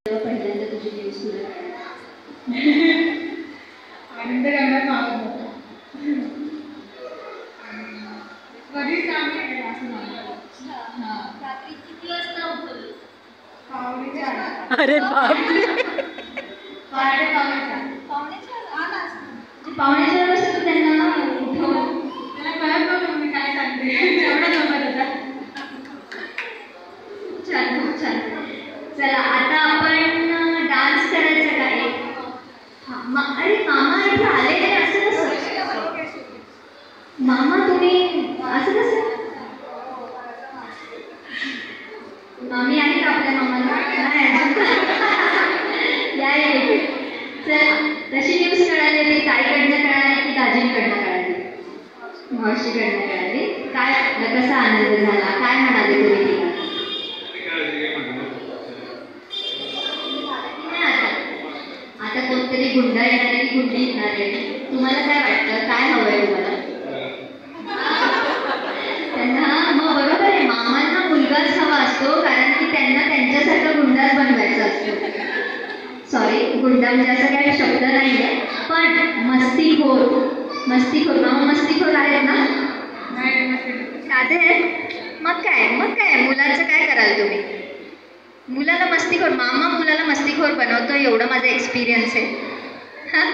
पहिल्यांदा तुझी न्यूज तुला आनंद करण्यात मागत होता. कधीच आम्ही असं रात्री किती वाजता उठवली? पावणेचार. अरे बापरे, पावणेचार वाजता तू त्यांना उठवलं? त्याला कळत नव्हतं मी काय सांगते, एवढा जमत होता. छान, खूप छान. चला आता आपण डान्स करायचा का एक? अरे मामा इथे आले नाही असं कसं? मामा तुम्ही असं कसं? मामी आहे का आपल्या मामाला? नाही या इथे. चल तशी न्यूज कळाली ती ताईकडनं कळाली की दाजींकडनं कळाली? मावशीकडनं कळाली. काय कसा आनंद झाला? काय म्हणाले तुम्ही तिला? आता कोणतरी गुंडा येणार आहे की गुंडी येणार आहे? तुम्हाला काय वाटतं? काय हवंय तुम्हाला? त्यांना मग बरोबर आहे, मामांना मुलगाच हवा असतो कारण की त्यांना त्यांच्यासारखा गुंडाच बनवायचा असतो. सॉरी, गुंडा म्हणजे असं काही शब्द नाही आहे, पण मस्तीखोर. मामा मस्तीखोर आहेत ना? साधे आहेत. मग काय मुलाचं काय कराल तुम्ही? मुलाला मस्तीखोर, मामा मुलाला मस्तीखोर बनवतो एवढं माझा एक्सपिरियन्स आहे. हां